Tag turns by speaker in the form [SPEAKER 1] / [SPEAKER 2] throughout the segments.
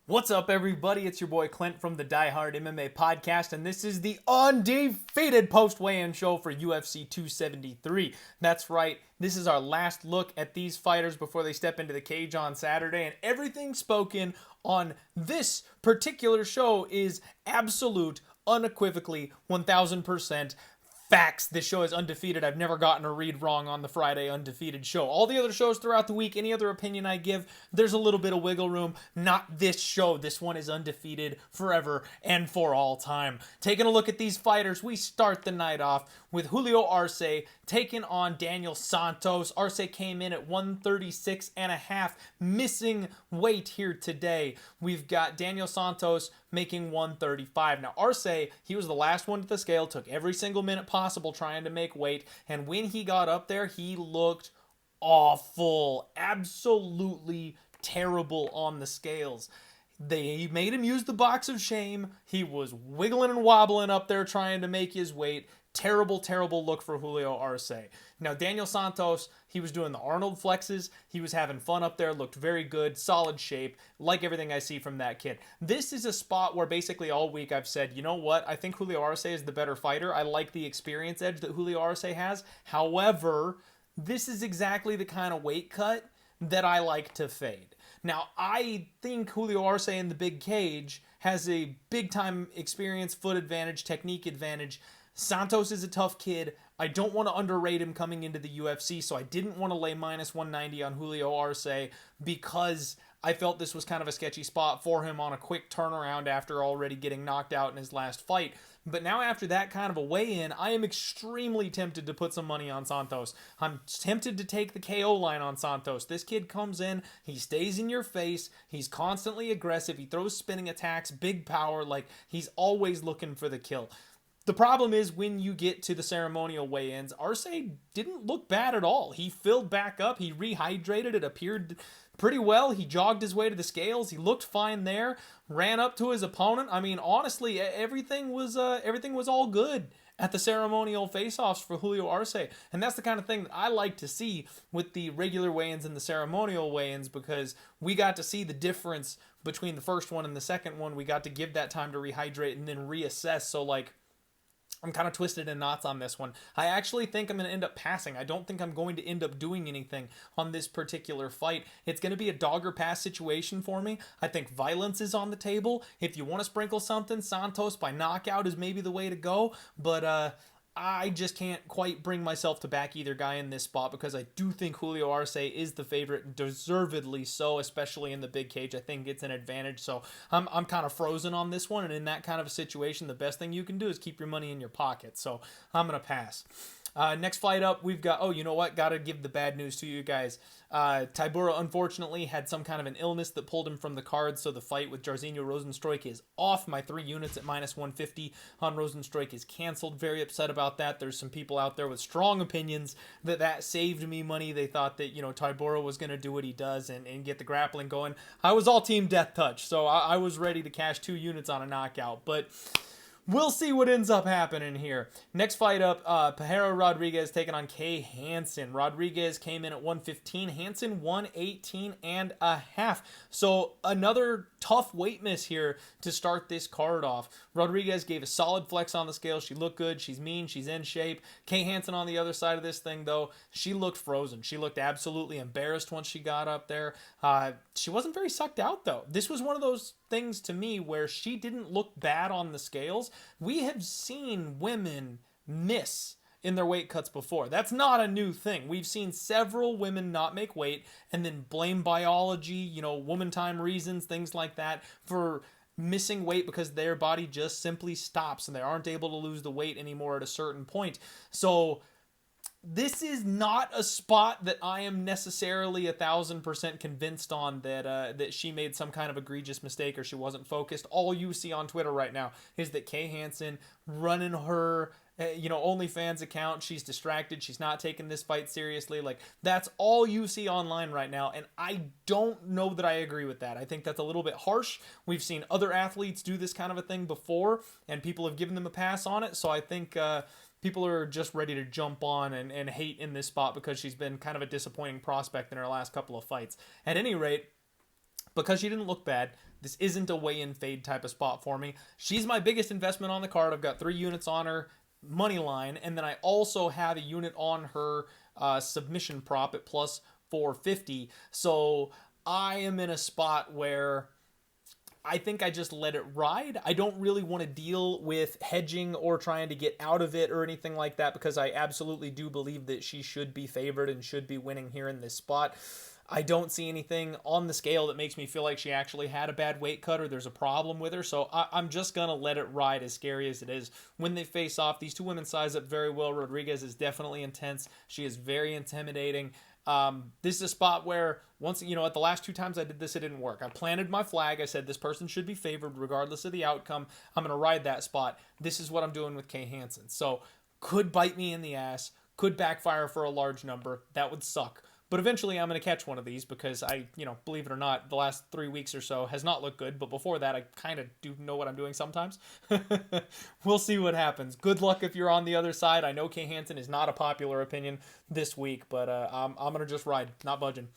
[SPEAKER 1] What's up, everybody? It's your boy Clint from the Die Hard MMA podcast, and this is the undefeated post-weigh-in show for UFC 273. That's right, this is our last look at these fighters before they step into the cage on Saturday, and everything spoken on this particular show is absolute, unequivocally, 1000% facts. This show is undefeated. I've never gotten a read wrong on the Friday undefeated show. All the other shows throughout the week, any other opinion I give, there's a little bit of wiggle room. Not this show. This one is undefeated forever and for all time. Taking a look at these fighters, we start the night off with Julio Arce taking on Daniel Santos. Arce came in at 136.5, missing weight here today. We've got Daniel Santos making 135. Now, Arce, he was the last one to the scale, took every single minute possible trying to make weight, and when he got up there, he looked awful. Absolutely terrible on the scales. They made him use the box of shame. He was wiggling and wobbling up there trying to make his weight. Terrible, terrible look for Julio Arce. Now, Daniel Santos, he was doing the Arnold flexes. He was having fun up there, looked very good, solid shape, like everything I see from that kid. This is a spot where basically all week I've said, you know what? I think Julio Arce is the better fighter. I like the experience edge that Julio Arce has. However, this is exactly the kind of weight cut that I like to fade. Now, I think Julio Arce in the big cage has a big-time experience, foot advantage, technique advantage. Santos is a tough kid. I don't want to underrate him coming into the UFC, so I didn't want to lay minus 190 on Julio Arce because I felt this was kind of a sketchy spot for him on a quick turnaround after already getting knocked out in his last fight. But now after that kind of a weigh-in, I am extremely tempted to put some money on Santos. I'm tempted to take the KO line on Santos. This kid comes in, he stays in your face, he's constantly aggressive, he throws spinning attacks, big power, like he's always looking for the kill. The problem is when you get to the ceremonial weigh-ins, Arce didn't look bad at all. He filled back up. He rehydrated. It appeared pretty well. He jogged his way to the scales. He looked fine there. Ran up to his opponent. I mean, honestly, everything was all good at the ceremonial face-offs for Julio Arce. And that's the kind of thing that I like to see with the regular weigh-ins and the ceremonial weigh-ins because we got to see the difference between the first one and the second one. We got to give that time to rehydrate and then reassess. So, like, I'm kind of twisted in knots on this one. I actually think I'm going to end up passing. I don't think I'm going to end up doing anything on this particular fight. It's going to be a dog or pass situation for me. I think violence is on the table. If you want to sprinkle something, Santos by knockout is maybe the way to go. But I just can't quite bring myself to back either guy in this spot because I do think Julio Arce is the favorite, deservedly so, especially in the big cage. I think it's an advantage, so I'm kind of frozen on this one, and in that kind of a situation, the best thing you can do is keep your money in your pocket, so I'm going to pass. Next fight up, we've got, oh, you know what? Got to give the bad news to you guys. Tybura, unfortunately, had some kind of an illness that pulled him from the card, so the fight with Jairzinho Rozenstruik is off. My 3 units at minus 150 on Rozenstruik is canceled. Very upset about that. There's some people out there with strong opinions that saved me money. They thought that, you know, Tybura was going to do what he does and get the grappling going. I was all team Death Touch, so I was ready to cash 2 units on a knockout, but we'll see what ends up happening here. Next fight up, Pajero Rodriguez taking on Kay Hansen. Rodriguez came in at 115. Hansen 118.5. So another tough weight miss here to start this card off. Rodriguez gave a solid flex on the scale. She looked good. She's mean. She's in shape. Kay Hansen on the other side of this thing, though, she looked frozen. She looked absolutely embarrassed once she got up there. She wasn't very sucked out, though. This was one of those things to me where she didn't look bad on the scales. We have seen women miss in their weight cuts before. That's not a new thing. We've seen several women not make weight and then blame biology, you know, woman time reasons, things like that, for missing weight because their body just simply stops and they aren't able to lose the weight anymore at a certain point. So this is not a spot that I am necessarily 1000% convinced on that she made some kind of egregious mistake or she wasn't focused. All you see on Twitter right now is that Kay Hansen running her OnlyFans account. She's distracted. She's not taking this fight seriously. Like, that's all you see online right now, and I don't know that I agree with that. I think that's a little bit harsh. We've seen other athletes do this kind of a thing before, and people have given them a pass on it, so I think people are just ready to jump on and hate in this spot because she's been kind of a disappointing prospect in her last couple of fights. At any rate, because she didn't look bad. This isn't a weigh-in fade type of spot for me. She's my biggest investment on the card. I've got 3 units on her money line, and then I also have a unit on her submission prop at plus 450. So I am in a spot where I think I just let it ride. I don't really want to deal with hedging or trying to get out of it or anything like that, because I absolutely do believe that she should be favored and should be winning here in this spot. I don't see anything on the scale that makes me feel like she actually had a bad weight cut or there's a problem with her. So I'm just going to let it ride, as scary as it is. When they face off, these two women size up very well. Rodriguez is definitely intense. She is very intimidating. This is a spot where, once, at the last 2 times I did this, it didn't work. I planted my flag. I said this person should be favored regardless of the outcome. I'm going to ride that spot. This is what I'm doing with Kay Hansen. So could bite me in the ass, could backfire for a large number. That would suck. But eventually I'm going to catch one of these, because I, believe it or not, the last 3 weeks or so has not looked good. But before that, I kind of do know what I'm doing sometimes. We'll see what happens. Good luck if you're on the other side. I know Kay Hansen is not a popular opinion this week, but I'm going to just ride, not budging.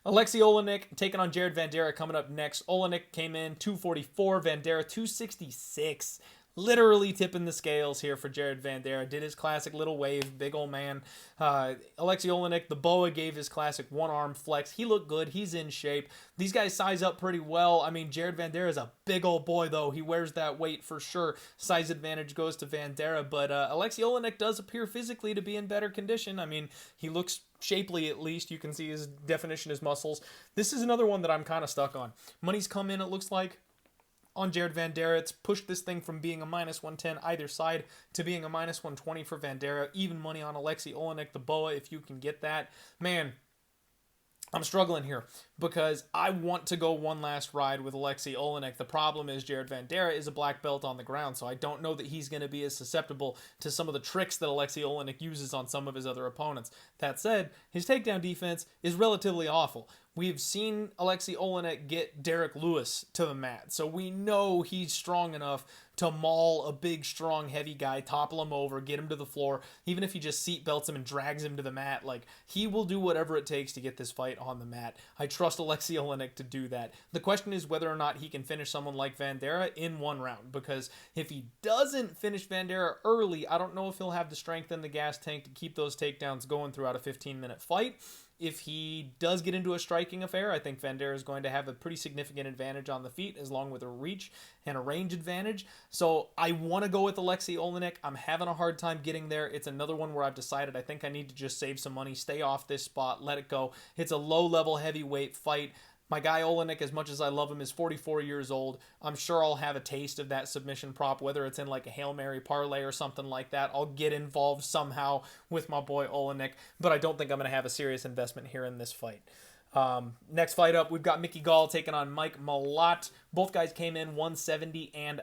[SPEAKER 1] Alexei Oleinik taking on Jared Vanderaa coming up next. Oleinik came in 244, Vanderaa 266. Literally tipping the scales here for Jared Vanderaa. Did his classic little wave, big old man. Alexei Oleinik, the boa, gave his classic one-arm flex. He looked good. He's in shape. These guys size up pretty well. I mean, Jared Vanderaa is a big old boy, though. He wears that weight for sure. Size advantage goes to Vanderaa, but Alexei Oleinik does appear physically to be in better condition. I mean, he looks shapely, at least. You can see his definition, his muscles. This is another one that I'm kind of stuck on. Money's come in, it looks like, on Jared Vanderaa. It's pushed this thing from being a minus 110 either side to being a minus 120 for Vanderaa. Even money on Alexei Oleinik, the boa, if you can get that. Man, I'm struggling here because I want to go one last ride with Alexei Oleinik. The problem is Jared Vanderaa is a black belt on the ground, so I don't know that he's going to be as susceptible to some of the tricks that Alexei Oleinik uses on some of his other opponents. That said, his takedown defense is relatively awful. We've seen Alexei Oleinik get Derek Lewis to the mat, so we know he's strong enough to maul a big, strong, heavy guy, topple him over, get him to the floor. Even if he just seatbelts him and drags him to the mat, he will do whatever it takes to get this fight on the mat. I trust Alexei Oleinik to do that. The question is whether or not he can finish someone like Vanderaa in one round, because if he doesn't finish Vanderaa early, I don't know if he'll have the strength in the gas tank to keep those takedowns going throughout a 15-minute fight. If he does get into a striking affair, I think Vanderaa is going to have a pretty significant advantage on the feet, as long with a reach and a range advantage. So I want to go with Alexei Oleinik. I'm having a hard time getting there. It's another one where I've decided I think I need to just save some money, stay off this spot, let it go. It's a low-level heavyweight fight. My guy Oleinik, as much as I love him, is 44 years old. I'm sure I'll have a taste of that submission prop, whether it's in a Hail Mary parlay or something like that. I'll get involved somehow with my boy Oleinik, but I don't think I'm going to have a serious investment here in this fight. Next fight up, we've got Mickey Gall taking on Mike Malott. Both guys came in 170.5.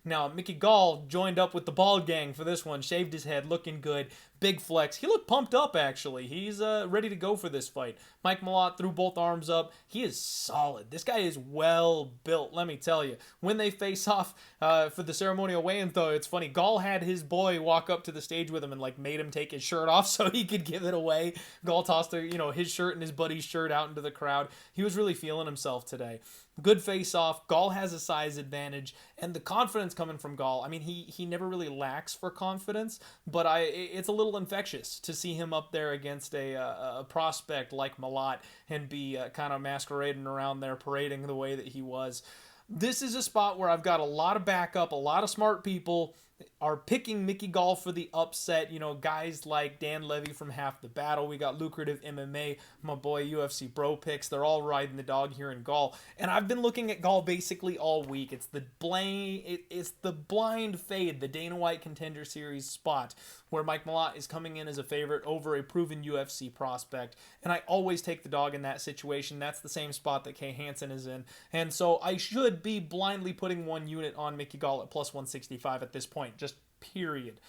[SPEAKER 1] Now, Mickey Gall joined up with the bald gang for this one, shaved his head, looking good, big flex. He looked pumped up, actually. He's ready to go for this fight. Mike Malott threw both arms up. He is solid. This guy is well built, let me tell you. When they face off for the ceremonial weigh-in, though, it's funny. Gall had his boy walk up to the stage with him and made him take his shirt off so he could give it away. Gall tossed his shirt and his buddy's shirt out into the crowd. He was really feeling himself today. Good face-off. Gall has a size advantage, and the confidence coming from Gall. I mean, he never really lacks for confidence, but it's a little infectious to see him up there against a prospect like Malott and be kind of masquerading around there, parading the way that he was. This is a spot where I've got a lot of backup, a lot of smart people are picking Mickey Gall for the upset. Guys like Dan Levy from Half the Battle. We got Lucrative MMA, my boy UFC Bro Picks. They're all riding the dog here in Gall. And I've been looking at Gall basically all week. It's the blind fade, the Dana White Contender Series spot where Mike Malott is coming in as a favorite over a proven UFC prospect. And I always take the dog in that situation. That's the same spot that Kay Hansen is in. And so I should be blindly putting one unit on Mickey Gall at plus 165 at this point. Just period.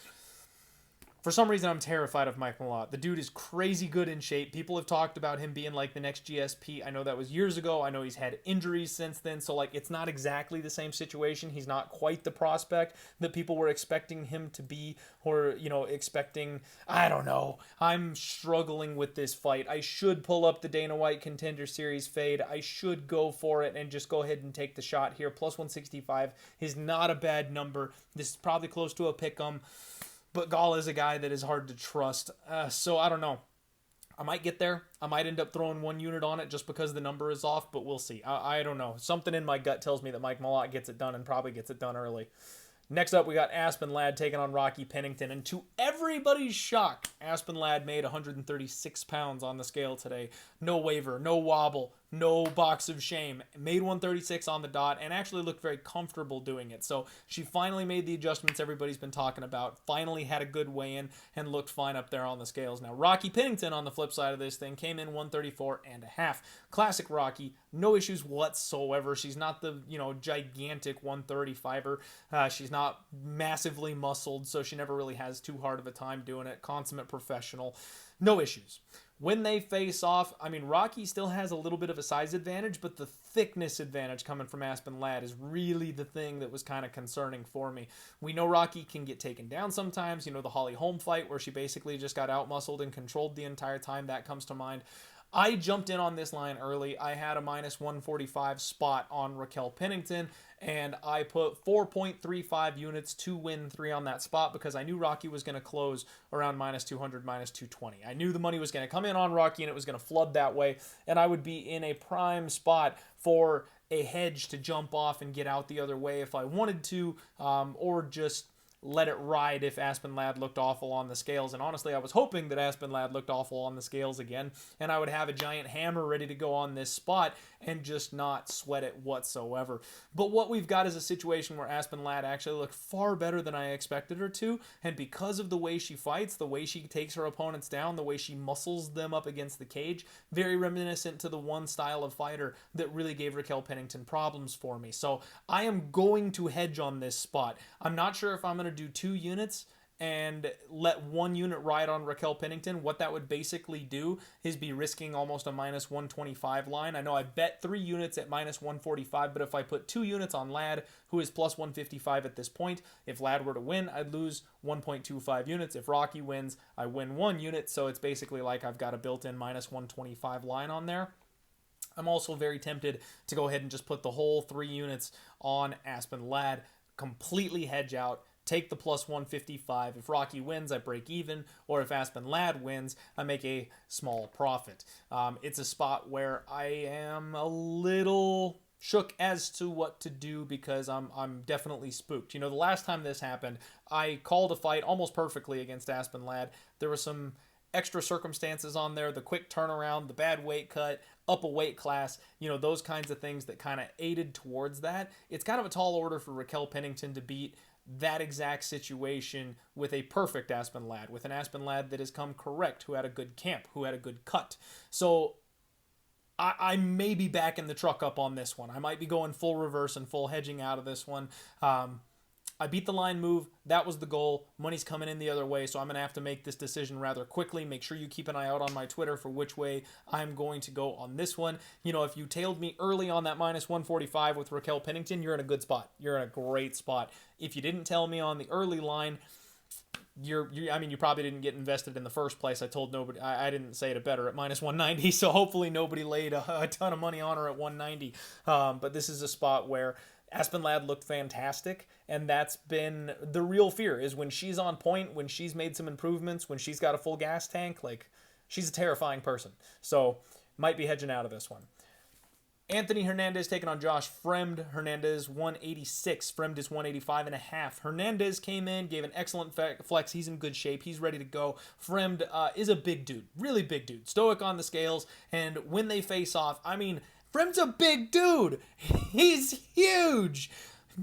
[SPEAKER 1] For some reason, I'm terrified of Mike Malott. The dude is crazy good in shape. People have talked about him being like the next GSP. I know that was years ago. I know he's had injuries since then. So, like, it's not exactly the same situation. He's not quite the prospect that people were expecting him to be, or, you know, expecting, I don't know. I'm struggling with this fight. I should pull up the Dana White Contender Series fade. I should go for it and just go ahead and take the shot here. Plus 165 is not a bad number. This is probably close to a pick-em. But Gall is a guy that is hard to trust. So I don't know. I might get there. I might end up throwing 1 unit on it just because the number is off, but we'll see. I don't know. Something in my gut tells me that Mike Malott gets it done and probably gets it done early. Next up, we got Aspen Ladd taking on Rocky Pennington. And to everybody's shock, Aspen Ladd made 136 pounds on the scale today. No waver, no wobble, no box of shame. Made 136 on the dot and actually looked very comfortable doing it. So she finally made the adjustments everybody's been talking about. Finally had a good weigh-in and looked fine up there on the scales. Now, Rocky Pennington, on the flip side of this thing, came in 134.5. Classic Rocky. No issues whatsoever. She's not the, you know, gigantic 135er. She's not massively muscled, so she never really has too hard of a time doing it. Consummate professional. No issues. When they face off, I mean, Rocky still has a little bit of a size advantage, but the thickness advantage coming from Aspen Ladd is really the thing that was kind of concerning for me. We know Rocky can get taken down sometimes. You know, the Holly Holm fight where she basically just got out-muscled and controlled the entire time. That comes to mind. I jumped in on this line early. I had a minus 145 spot on Raquel Pennington, and I put 4.35 units to win 3 on that spot because I knew Rocky was going to close around minus 200, minus 220. I knew the money was going to come in on Rocky and it was going to flood that way, and I would be in a prime spot for a hedge to jump off and get out the other way if I wanted to, or just let it ride if Aspen Ladd looked awful on the scales. And honestly, I was hoping that Aspen Ladd looked awful on the scales again, and I would have a giant hammer ready to go on this spot and just not sweat it whatsoever. But what we've got is a situation where Aspen Ladd actually looked far better than I expected her to, and because of the way she fights, the way she takes her opponents down, the way she muscles them up against the cage, very reminiscent to the one style of fighter that really gave Raquel Pennington problems for me. So I am going to hedge on this spot. I'm not sure if I'm going to do 2 units and let 1 unit ride on Raquel Pennington. What that would basically do is be risking almost a minus 125 line. I know I bet 3 units at minus 145, but if I put 2 units on Ladd, who is plus 155 at this point, if Ladd were to win, I'd lose 1.25 units. If Rocky wins, I win 1 unit, so it's basically like I've got a built-in minus 125 line on there. I'm also very tempted to go ahead and just put the whole 3 units on Aspen Ladd, completely hedge out, take the plus 155. If Rocky wins, I break even, or if Aspen Ladd wins, I make a small profit. It's a spot where I am a little shook as to what to do because I'm definitely spooked. You know, the last time this happened, I called a fight almost perfectly against Aspen Ladd. There were some extra circumstances on there, the quick turnaround, the bad weight cut, up a weight class, you know, those kinds of things that kind of aided towards that. It's kind of a tall order for Raquel Pennington to beat that exact situation with a perfect Aspen Ladd, with an Aspen Ladd that has come correct, who had a good camp, who had a good cut. So I may be backing the truck up on this one. I might be going full reverse and full hedging out of this one. I beat the line move. That was the goal. Money's coming in the other way, so I'm going to have to make this decision rather quickly. Make sure you keep an eye out on my Twitter for which way I'm going to go on this one. You know, if you tailed me early on that minus 145 with Raquel Pennington, you're in a good spot. You're in a great spot. If you didn't tell me on the early line, you probably didn't get invested in the first place. I told nobody. I didn't say it better at minus 190, so hopefully nobody laid a ton of money on her at 190. But this is a spot where Aspen Ladd looked fantastic, and that's been the real fear, is when she's on point, when she's made some improvements, when she's got a full gas tank, like, she's a terrifying person. So, might be hedging out of this one. Anthony Hernandez taking on Josh Fremd. Hernandez 186. Fremd is 185.5. Hernandez came in, gave an excellent flex. He's in good shape. He's ready to go. Fremd is a big dude. Really big dude. Stoic on the scales. And when they face off, I mean, Fremd's a big dude. He's huge.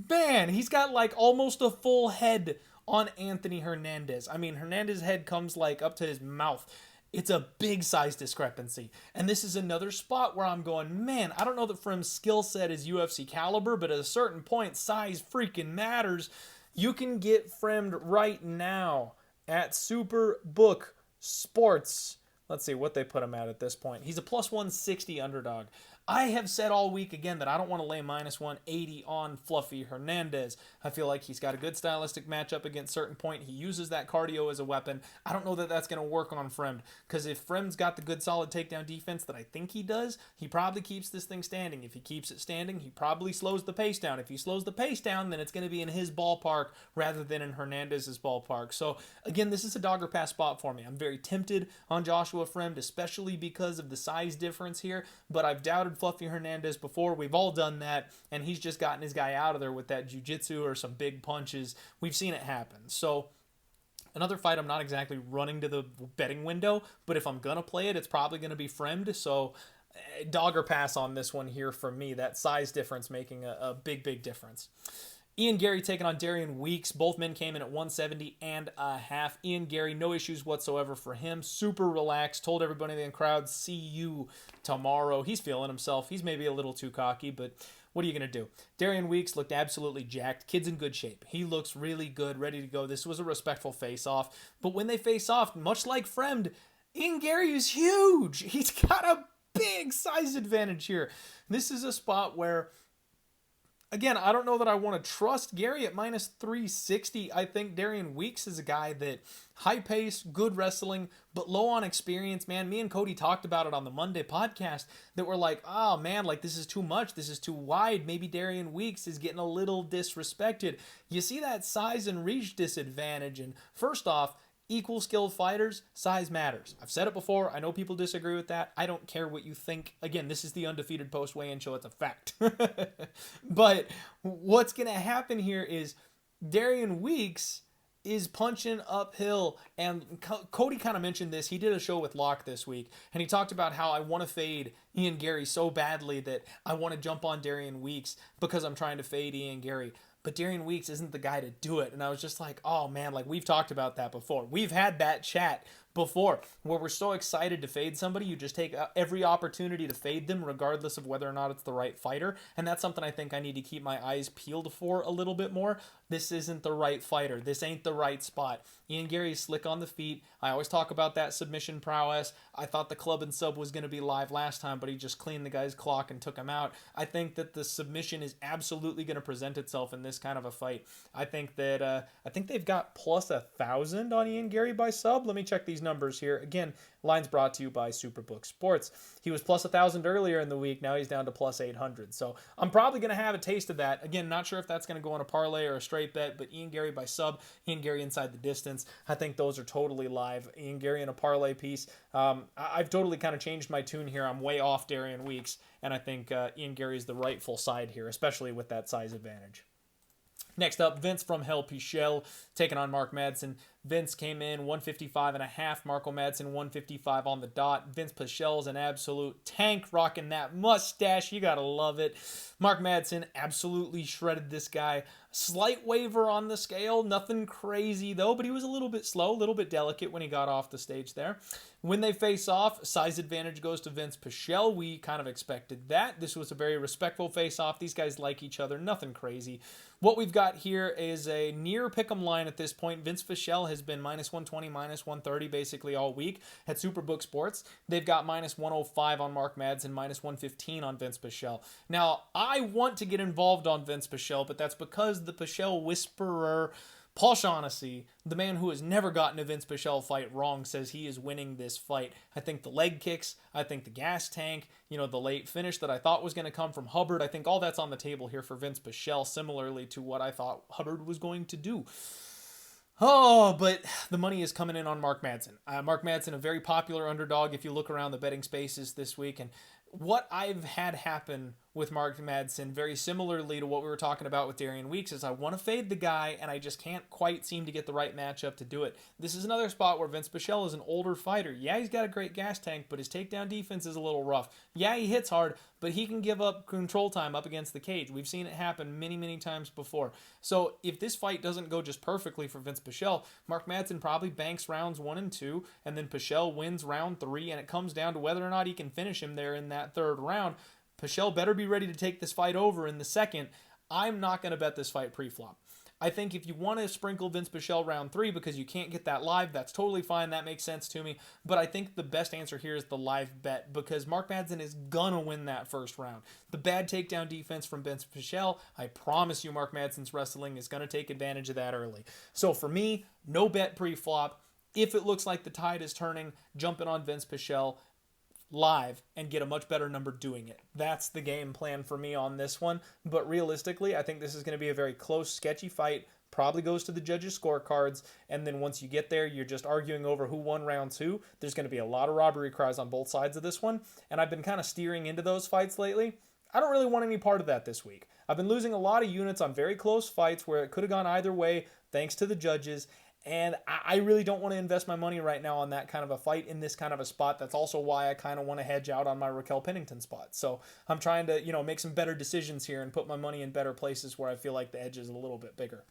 [SPEAKER 1] Man, he's got like almost a full head on Anthony Hernandez. I mean, Hernandez's head comes like up to his mouth. It's a big size discrepancy. And this is another spot where I'm going, man, I don't know that Fremd's skill set is UFC caliber, but at a certain point, size freaking matters. You can get Fremd right now at Superbook Sports. Let's see what they put him at this point. He's a plus 160 underdog. I have said all week again that I don't want to lay minus 180 on Fluffy Hernandez. I feel like he's got a good stylistic matchup against certain point. He uses that cardio as a weapon. I don't know that that's going to work on Fremd, because if Fremd's got the good solid takedown defense that I think he does, he probably keeps this thing standing. If he keeps it standing, he probably slows the pace down. If he slows the pace down, then it's going to be in his ballpark rather than in Hernandez's ballpark. So again, this is a dog or pass spot for me. I'm very tempted on Joshua Fremd, especially because of the size difference here, but I've doubted Fluffy Hernandez before. We've all done that, and he's just gotten his guy out of there with that jiu-jitsu or some big punches. We've seen it happen. So another fight I'm not exactly running to the betting window, but if I'm going to play it, it's probably going to be Fremd. So dog or pass on this one here for me. That size difference making a big difference. Ian Gary taking on Darian Weeks. Both men came in at 170.5. Ian Gary, no issues whatsoever for him. Super relaxed. Told everybody in the crowd, see you tomorrow. He's feeling himself. He's maybe a little too cocky, but what are you going to do? Darian Weeks looked absolutely jacked. Kid's in good shape. He looks really good, ready to go. This was a respectful face-off. But when they face off, much like Fremd, Ian Gary is huge. He's got a big size advantage here. This is a spot where, again, I don't know that I want to trust Gary at minus 360. I think Darian Weeks is a guy that high pace, good wrestling, but low on experience, man. Me and Cody talked about it on the Monday podcast that we're like, oh man, like this is too much. This is too wide. Maybe Darian Weeks is getting a little disrespected. You see that size and reach disadvantage. And first off, equal skilled fighters, size matters. I've said it before. I know people disagree with that. I don't care what you think. Again, this is the Undefeated Post Weigh-In Show. It's a fact. But what's going to happen here is Darian Weeks is punching uphill. And Cody kind of mentioned this. He did a show with Locke this week, and he talked about how I want to fade Ian Gary so badly that I want to jump on Darian Weeks because I'm trying to fade Ian Gary. But Darian Weeks isn't the guy to do it. And I was just like, oh man, like we've talked about that before. We've had that chat before where we're so excited to fade somebody, you just take every opportunity to fade them regardless of whether or not it's the right fighter. And that's something I think I need to keep my eyes peeled for a little bit more. This isn't the right fighter. This ain't the right spot. Ian Gary's slick on the feet. I always talk about that submission prowess. I thought the club and sub was going to be live last time, but he just cleaned the guy's clock and took him out. I think that the submission is absolutely going to present itself in this kind of a fight. I think that they've got plus 1,000 on Ian Gary by sub. Let me check these numbers here. Again, lines brought to you by Superbook Sports. He was plus 1,000 earlier in the week. Now he's down to plus 800. So I'm probably going to have a taste of that. Again, not sure if that's going to go on a parlay or a straight bet, but Ian Gary by sub, Ian Gary inside the distance. I think those are totally live. Ian Gary in a parlay piece. I've totally kind of changed my tune here. I'm way off Darian Weeks, and I think Ian Gary is the rightful side here, especially with that size advantage. Next up, Vince from Hell Pichelle taking on Mark Madsen. Vince came in 155.5. Marco Madsen 155 on the dot. Vince Pichelle's an absolute tank, rocking that mustache. You gotta love it. Mark Madsen absolutely shredded this guy. Slight waiver on the scale, nothing crazy though, but he was a little bit slow, a little bit delicate when he got off the stage there. When they face off, size advantage goes to Vince Pichelle. We kind of expected that. This was a very respectful face-off. These guys like each other, nothing crazy. What we've got here is a near pick'em line at this point. Vince Pichelle has been minus 120, minus 130 basically all week at Superbook Sports. They've got minus 105 on Mark Madsen, minus 115 on Vince Pichelle. Now, I want to get involved on Vince Pichelle, but that's because the Pichelle whisperer, Paul Shaughnessy, the man who has never gotten a Vince Pichelle fight wrong, says he is winning this fight. I think the leg kicks, I think the gas tank, the late finish that I thought was going to come from Hubbard, I think all that's on the table here for Vince Pichelle, similarly to what I thought Hubbard was going to do. Oh, but the money is coming in on Mark Madsen. Mark Madsen, a very popular underdog if you look around the betting spaces this week. And what I've had happen with Mark Madsen, very similarly to what we were talking about with Darian Weeks, is I want to fade the guy, and I just can't quite seem to get the right matchup to do it. This is another spot where Vince Pichelle is an older fighter. Yeah, he's got a great gas tank, but his takedown defense is a little rough. Yeah, he hits hard, but he can give up control time up against the cage. We've seen it happen many, many times before. So if this fight doesn't go just perfectly for Vince Pichelle, Mark Madsen probably banks rounds 1 and 2, and then Pichelle wins round 3, and it comes down to whether or not he can finish him there in that third round. Pichelle better be ready to take this fight over in the second. I'm not going to bet this fight pre-flop. I think if you want to sprinkle Vince Pichelle round 3 because you can't get that live, that's totally fine. That makes sense to me. But I think the best answer here is the live bet because Mark Madsen is going to win that first round. The bad takedown defense from Vince Pichelle, I promise you Mark Madsen's wrestling is going to take advantage of that early. So for me, no bet pre-flop. If it looks like the tide is turning, jumping on Vince Pichelle live and get a much better number doing it. That's the game plan for me on this one. But realistically, I think this is going to be a very close, sketchy fight. Probably goes to the judges' scorecards. And then once you get there, you're just arguing over who won round 2. There's going to be a lot of robbery cries on both sides of this one. And I've been kind of steering into those fights lately. I don't really want any part of that this week. I've been losing a lot of units on very close fights where it could have gone either way thanks to the judges. And I really don't want to invest my money right now on that kind of a fight in this kind of a spot. That's also why I kind of want to hedge out on my Raquel Pennington spot. So I'm trying to, make some better decisions here and put my money in better places where I feel like the edge is a little bit bigger.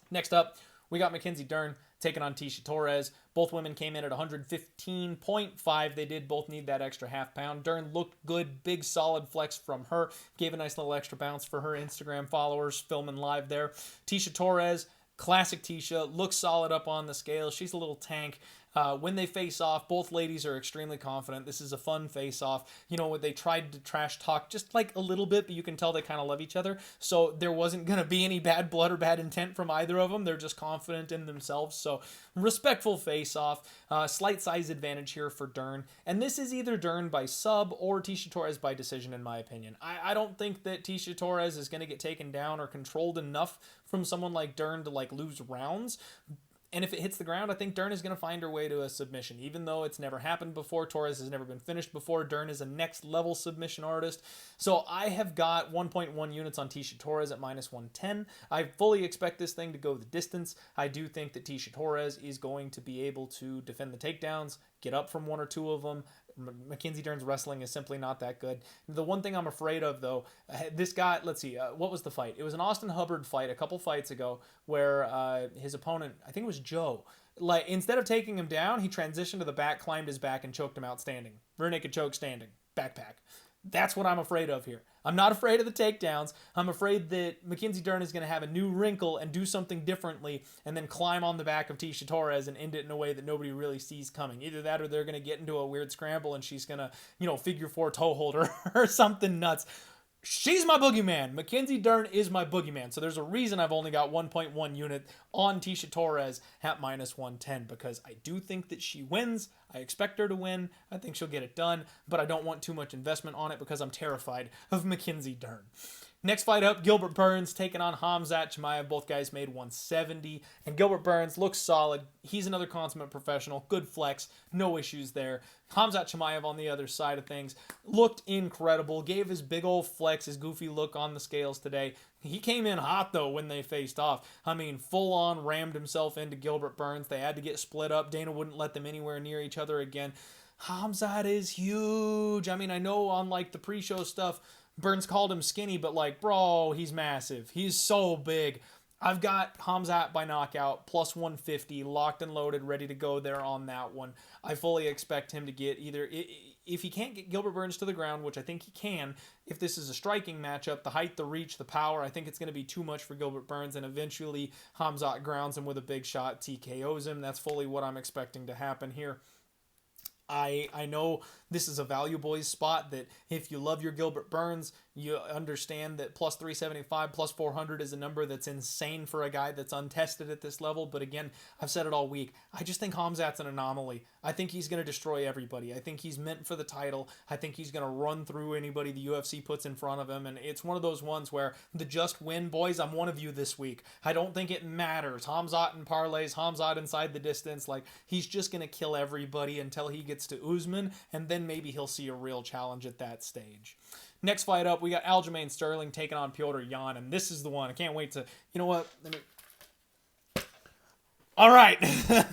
[SPEAKER 1] Next up, we got Mackenzie Dern taking on Tecia Torres. Both women came in at 115.5. They did both need that extra half pound. Dern looked good, big solid flex from her. Gave a nice little extra bounce for her Instagram followers filming live there. Tecia Torres, classic Tecia, looks solid up on the scale. She's a little tank. When they face off, both ladies are extremely confident. This is a fun face-off. They tried to trash talk just like a little bit, but you can tell they kind of love each other. So there wasn't going to be any bad blood or bad intent from either of them. They're just confident in themselves. So respectful face-off. Slight size advantage here for Dern. And this is either Dern by sub or Tecia Torres by decision, in my opinion. I don't think that Tecia Torres is going to get taken down or controlled enough from someone like Dern to lose rounds. And if it hits the ground, I think Dern is going to find her way to a submission. Even though it's never happened before, Torres has never been finished before, Dern is a next-level submission artist. So I have got 1.1 units on Tecia Torres at minus 110. I fully expect this thing to go the distance. I do think that Tecia Torres is going to be able to defend the takedowns, get up from one or two of them. Mackenzie Dern's wrestling is simply not that good. The one thing I'm afraid of, though, this guy, let's see, what was the fight? It was an Austin Hubbard fight a couple fights ago where his opponent, I think it was Joe, instead of taking him down, he transitioned to the back, climbed his back, and choked him out standing. Rear naked choke standing. Backpack. That's what I'm afraid of here. I'm not afraid of the takedowns. I'm afraid that Mackenzie Dern is going to have a new wrinkle and do something differently and then climb on the back of Tecia Torres and end it in a way that nobody really sees coming. Either that or they're going to get into a weird scramble and she's going to, figure 4 toe holder or something nuts. She's my boogeyman. Mackenzie Dern is my boogeyman. So there's a reason I've only got 1.1 unit on Tecia Torres at minus 110 because I do think that she wins. I expect her to win. I think she'll get it done, but I don't want too much investment on it because I'm terrified of Mackenzie Dern. Next fight up, Gilbert Burns taking on Khamzat Chimaev. Both guys made 170, and Gilbert Burns looks solid. He's another consummate professional. Good flex. No issues there. Khamzat Chimaev on the other side of things looked incredible. Gave his big old flex, his goofy look on the scales today. He came in hot, though, when they faced off. Full-on rammed himself into Gilbert Burns. They had to get split up. Dana wouldn't let them anywhere near each other again. Khamzat is huge. I know on, the pre-show stuff, Burns called him skinny, but bro, he's massive. He's so big. I've got Khamzat by knockout, plus 150, locked and loaded, ready to go there on that one. I fully expect him to get either, if he can't get Gilbert Burns to the ground, which I think he can, if this is a striking matchup, the height, the reach, the power, I think it's going to be too much for Gilbert Burns, and eventually Khamzat grounds him with a big shot, TKOs him. That's fully what I'm expecting to happen here. I know this is a Value Boys spot that if you love your Gilbert Burns, you understand that plus 375, plus 400 is a number that's insane for a guy that's untested at this level. But again, I've said it all week. I just think Khamzat's an anomaly. I think he's going to destroy everybody. I think he's meant for the title. I think he's going to run through anybody the UFC puts in front of him. And it's one of those ones where the just win, boys, I'm one of you this week. I don't think it matters. Khamzat in parlays, Khamzat inside the distance. He's just going to kill everybody until he gets to Usman. And then maybe he'll see a real challenge at that stage. Next fight up, we got Aljamain Sterling taking on Petr Yan, and this is the one. I can't wait to, you know what? All right,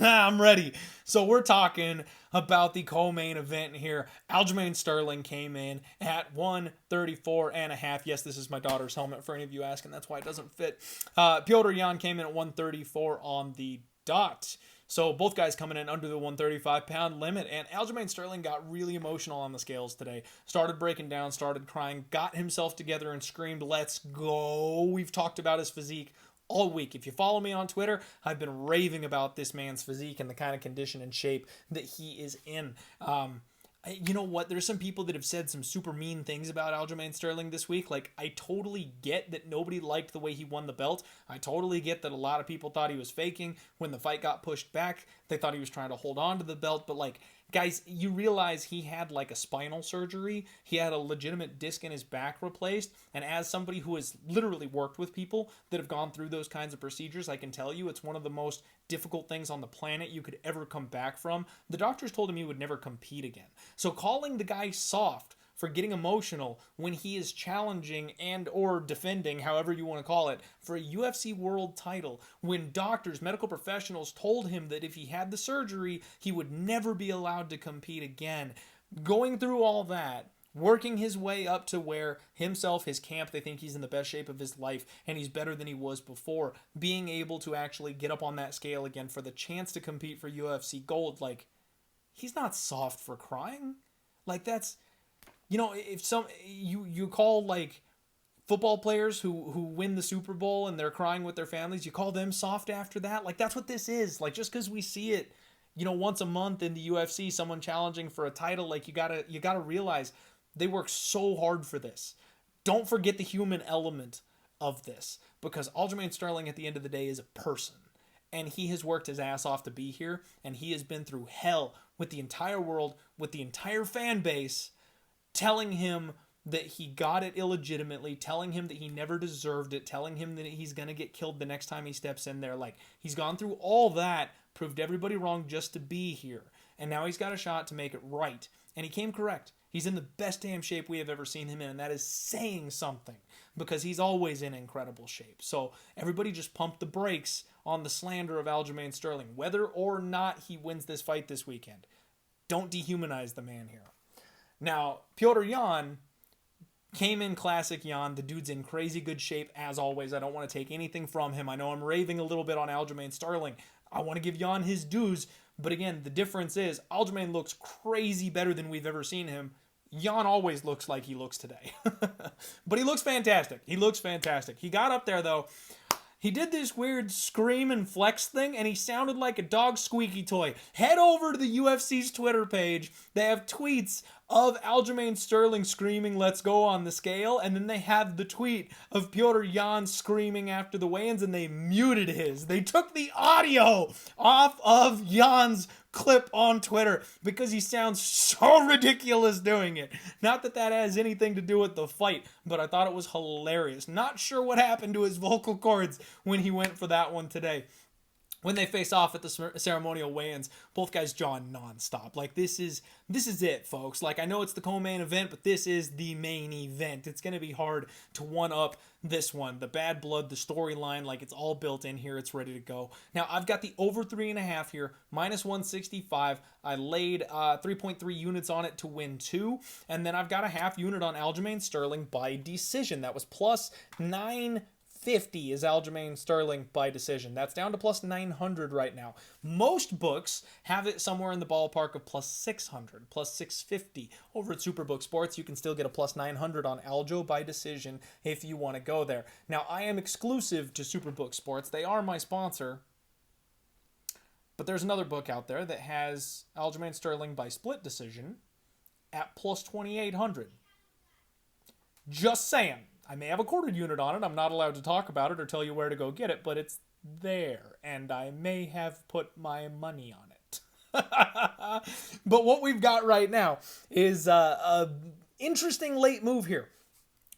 [SPEAKER 1] I'm ready. So we're talking about the co-main event here. Aljamain Sterling came in at 134.5. Yes, this is my daughter's helmet for any of you asking. That's why it doesn't fit. Petr Yan came in at 134 on the dot. So both guys coming in under the 135-pound limit, and Aljamain Sterling got really emotional on the scales today. Started breaking down, started crying, got himself together and screamed, "Let's go." We've talked about his physique all week. If you follow me on Twitter, I've been raving about this man's physique and the kind of condition and shape that he is in. You know what? There's some people that have said some super mean things about Aljamain Sterling this week. Like, I totally get that nobody liked the way he won the belt. I totally get that a lot of people thought he was faking when the fight got pushed back. They thought he was trying to hold on to the belt. But, like, guys, you realize he had, like, a spinal surgery. He had a legitimate disc in his back replaced. And as somebody who has literally worked with people that have gone through those kinds of procedures, I can tell you it's one of the most difficult things on the planet you could ever come back from. The doctors told him he would never compete again. So calling the guy soft for getting emotional when he is challenging and or defending, however you want to call it, for a UFC world title, when doctors, medical professionals told him that if he had the surgery, he would never be allowed to compete again. Going through all that, working his way up to where himself, his camp, they think he's in the best shape of his life and he's better than he was before, being able to actually get up on that scale again for the chance to compete for UFC gold, like, he's not soft for crying. Like, that's, you know, if you call, like, football players who win the Super Bowl and they're crying with their families, you call them soft after that? Like, that's what this is. Like, just because we see it, you know, once a month in the UFC, someone challenging for a title, like, you gotta realize they work so hard for this. Don't forget the human element of this, because Aljamain Sterling at the end of the day is a person. And he has worked his ass off to be here, and he has been through hell with the entire world, with the entire fan base, telling him that he got it illegitimately, telling him that he never deserved it, telling him that he's going to get killed the next time he steps in there. Like, he's gone through all that, proved everybody wrong just to be here. And now he's got a shot to make it right. And he came correct. He's in the best damn shape we have ever seen him in, and that is saying something, because he's always in incredible shape. So everybody just pump the brakes on the slander of Aljamain Sterling, whether or not he wins this fight this weekend. Don't dehumanize the man here. Now, Petr Yan came in classic Yan. The dude's in crazy good shape, as always. I don't want to take anything from him. I know I'm raving a little bit on Aljamain Sterling. I want to give Yan his dues. But again, the difference is Aljamain looks crazy better than we've ever seen him. Yan always looks like he looks today. But he looks fantastic. He looks fantastic. He got up there, though. He did this weird scream and flex thing, and he sounded like a dog squeaky toy. Head over to the UFC's Twitter page. They have tweets of Aljamain Sterling screaming, "Let's go" on the scale, and then they have the tweet of Petr Yan screaming after the weigh-ins, and they muted his. They took the audio off of Yan's clip on Twitter because he sounds so ridiculous doing it. Not that that has anything to do with the fight, but I thought it was hilarious. Not sure what happened to his vocal cords when he went for that one today. When they face off at the ceremonial weigh-ins, both guys jawing nonstop. Like, this is it, folks. Like, I know it's the co-main event, but this is the main event. It's going to be hard to one-up this one. The bad blood, the storyline, like, it's all built in here. It's ready to go. Now, I've got the over 3.5 here, minus 165. I laid 3.3 units on it to win 2. And then I've got a half unit on Aljamain Sterling by decision. That was plus 950 is Aljamain Sterling by decision. That's down to plus 900 right now. Most books have it somewhere in the ballpark of plus 600, plus 650. Over at Superbook Sports, you can still get a plus 900 on Aljo by decision if you want to go there. Now, I am exclusive to Superbook Sports. They are my sponsor. But there's another book out there that has Aljamain Sterling by split decision at plus 2,800. Just saying. I may have a quarter unit on it. I'm not allowed to talk about it or tell you where to go get it, but it's there, and I may have put my money on it. But what we've got right now is a interesting late move here.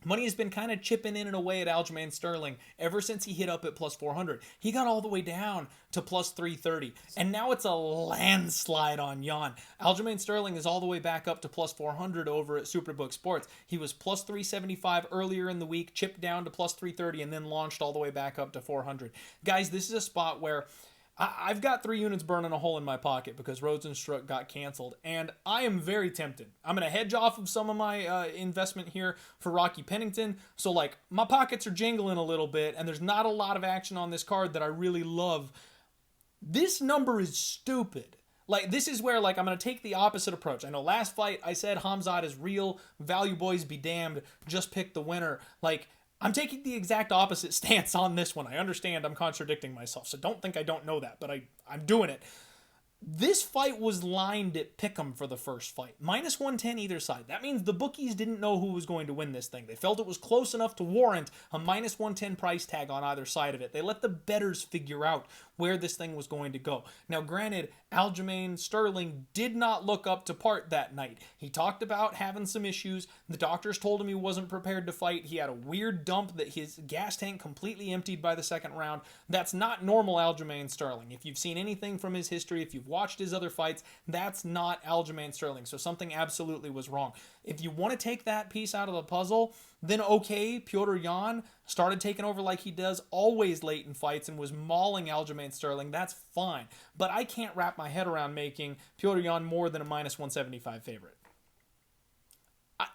[SPEAKER 1] Money has been kind of chipping in and away at Aljamain Sterling ever since he hit up at plus 400. He got all the way down to plus 330, and now it's a landslide on Yan. Aljamain Sterling is all the way back up to plus 400 over at Superbook Sports. He was plus 375 earlier in the week, chipped down to plus 330, and then launched all the way back up to 400. Guys, this is a spot where I've got 3 units burning a hole in my pocket because Rosenstruck got canceled, and I am very tempted. I'm going to hedge off of some of my investment here for Rocky Pennington, so, like, my pockets are jingling a little bit, and there's not a lot of action on this card that I really love. This number is stupid. Like, this is where, like, I'm going to take the opposite approach. I know last fight I said Hamzat is real, value boys be damned, just pick the winner. Like, I'm taking the exact opposite stance on this one. I understand I'm contradicting myself, so don't think I don't know that, but I'm doing it. This fight was lined at Pick'em for the first fight. Minus 110 either side. That means the bookies didn't know who was going to win this thing. They felt it was close enough to warrant a minus 110 price tag on either side of it. They let the bettors figure out where this thing was going to go. Now, granted, Aljamain Sterling did not look up to part that night. He talked about having some issues. The doctors told him he wasn't prepared to fight. He had a weird dump that his gas tank completely emptied by the second round. That's not normal Aljamain Sterling. If you've seen anything from his history, if you've watched his other fights, that's not Aljamain Sterling. So something absolutely was wrong. If you want to take that piece out of the puzzle, then okay, Petr Yan started taking over like he does always late in fights and was mauling Aljamain Sterling. That's fine. But I can't wrap my head around making Petr Yan more than a minus 175 favorite.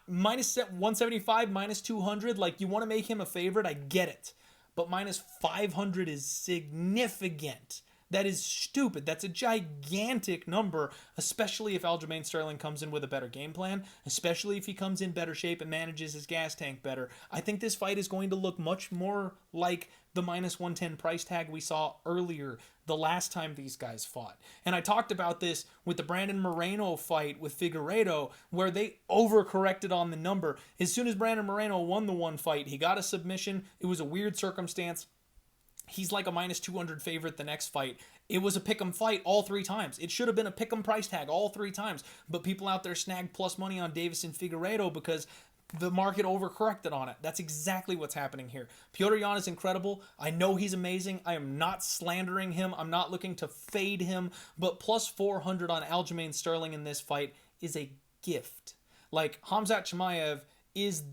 [SPEAKER 1] Minus 175, minus 200, like you want to make him a favorite, I get it. But minus 500 is significant. That is stupid. That's a gigantic number, especially if Aljamain Sterling comes in with a better game plan, especially if he comes in better shape and manages his gas tank better. I think this fight is going to look much more like the minus 110 price tag we saw earlier the last time these guys fought. And I talked about this with the Brandon Moreno fight with Figueiredo, where they overcorrected on the number. As soon as Brandon Moreno won the one fight, he got a submission. It was a weird circumstance. He's like a minus 200 favorite the next fight. It was a pick'em fight all three times. It should have been a pick'em price tag all three times. But people out there snagged plus money on Davis and Figueiredo because the market overcorrected on it. That's exactly what's happening here. Petr Yan is incredible. I know he's amazing. I am not slandering him. I'm not looking to fade him. But plus 400 on Aljamain Sterling in this fight is a gift. Like, Khamzat Chimaev is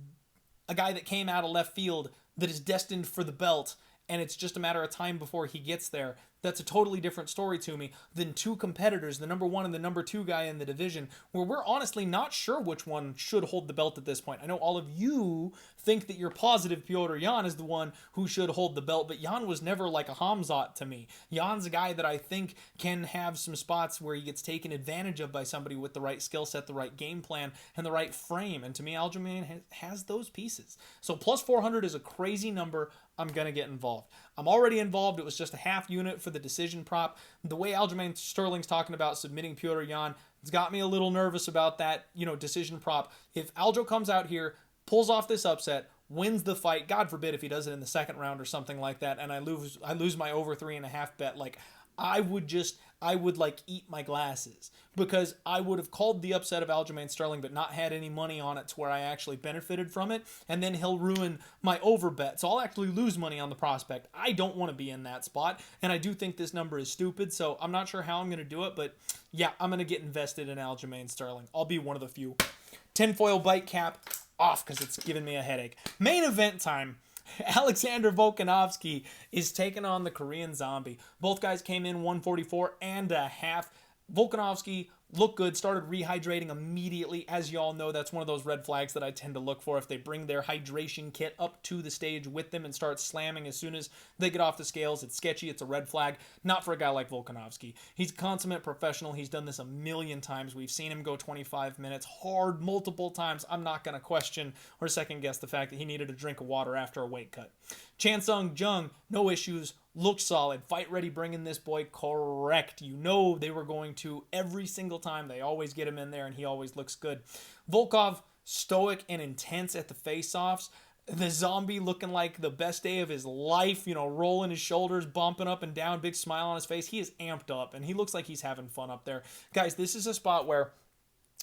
[SPEAKER 1] a guy that came out of left field that is destined for the belt, and it's just a matter of time before he gets there. That's a totally different story to me than two competitors, the number one and the number two guy in the division, where we're honestly not sure which one should hold the belt at this point. I know all of you think that you're positive Petr Yan is the one who should hold the belt, but Yan was never like a Khamzat to me. Yan's a guy that I think can have some spots where he gets taken advantage of by somebody with the right skill set, the right game plan, and the right frame. And to me, Aljamain has those pieces. So plus 400 is a crazy number. I'm going to get involved. I'm already involved. It was just a half unit for the decision prop. The way Aljamain Sterling's talking about submitting Petr Yan, it's got me a little nervous about that, decision prop. If Aljo comes out here, pulls off this upset, wins the fight, God forbid if he does it in the second round or something like that, and I lose my over 3.5 bet, like, I would eat my glasses, because I would have called the upset of Aljamain Sterling but not had any money on it to where I actually benefited from it, and then he'll ruin my over bet. So I'll actually lose money on the prospect. I don't want to be in that spot, and I do think this number is stupid, so I'm not sure how I'm going to do it, but yeah, I'm going to get invested in Aljamain Sterling. I'll be one of the few. Tinfoil bite cap off because it's giving me a headache. Main event time. Alexander Volkanovski is taking on the Korean Zombie. Both guys came in 144.5. Volkanovski looked good, started rehydrating immediately. As you all know, that's one of those red flags that I tend to look for. If they bring their hydration kit up to the stage with them and start slamming as soon as they get off the scales, it's sketchy, it's a red flag. Not for a guy like Volkanovski. He's a consummate professional. He's done this a million times. We've seen him go 25 minutes hard multiple times. I'm not going to question or second guess the fact that he needed a drink of water after a weight cut. Chan Sung Jung, no issues. Looked solid. Fight ready, bringing this boy correct. You know they were going to every single time. They always get him in there, and he always looks good. Volkov, stoic and intense at the face-offs. The Zombie looking like the best day of his life, rolling his shoulders, bumping up and down, big smile on his face. He is amped up, and he looks like he's having fun up there. Guys, this is a spot where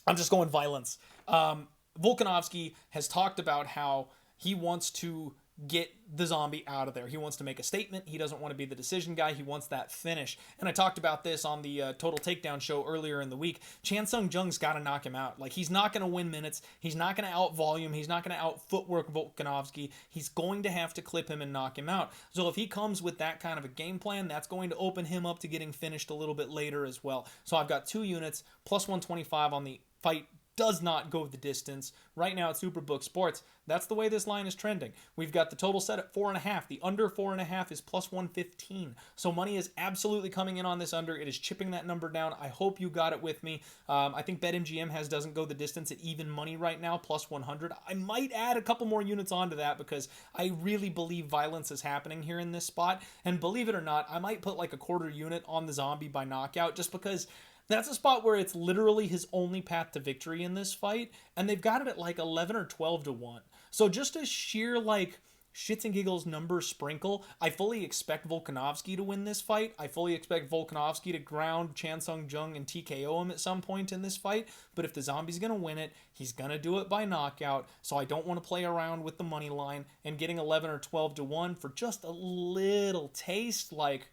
[SPEAKER 1] I'm just going violence. Volkanovski has talked about how he wants to get the Zombie out of there. He wants to make a statement. He doesn't want to be the decision guy. He wants that finish. And I talked about this on the Total Takedown show earlier in the week. Chan Sung Jung's got to knock him out. Like, he's not going to win minutes. He's not going to out-volume. He's not going to out-footwork Volkanovski. He's going to have to clip him and knock him out. So if he comes with that kind of a game plan, that's going to open him up to getting finished a little bit later as well. So I've got 2 units, plus 125 on the fight does not go the distance. Right now at Superbook Sports, that's the way this line is trending. We've got the total set at 4.5. The under 4.5 is plus 115. So money is absolutely coming in on this under. It is chipping that number down. I hope you got it with me. I think BetMGM has doesn't go the distance at even money right now, plus 100. I might add a couple more units onto that because I really believe violence is happening here in this spot. And believe it or not, I might put like a quarter unit on the zombie by knockout just because that's a spot where it's literally his only path to victory in this fight, and they've got it at like 11 or 12 to 1. So just a sheer like shits and giggles number sprinkle, I fully expect Volkanovski to win this fight. I fully expect Volkanovski to ground Chan Sung Jung and TKO him at some point in this fight. But if the zombie's going to win it, he's going to do it by knockout. So I don't want to play around with the money line, and getting 11 or 12 to 1 for just a little taste, like,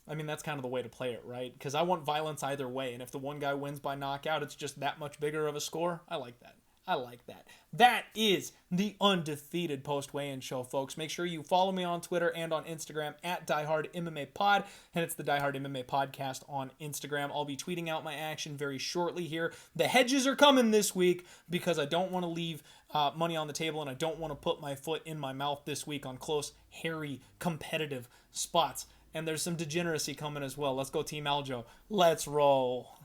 [SPEAKER 1] I mean, that's kind of the way to play it, right? Because I want violence either way, and if the one guy wins by knockout, it's just that much bigger of a score. I like that. I like that. That is the Undefeated post-weigh-in show, folks. Make sure you follow me on Twitter and on Instagram at DieHardMMAPod, and it's the Die Hard MMA Podcast on Instagram. I'll be tweeting out my action very shortly here. The hedges are coming this week because I don't want to leave money on the table, and I don't want to put my foot in my mouth this week on close, hairy, competitive spots. And there's some degeneracy coming as well. Let's go Team Aljo. Let's roll.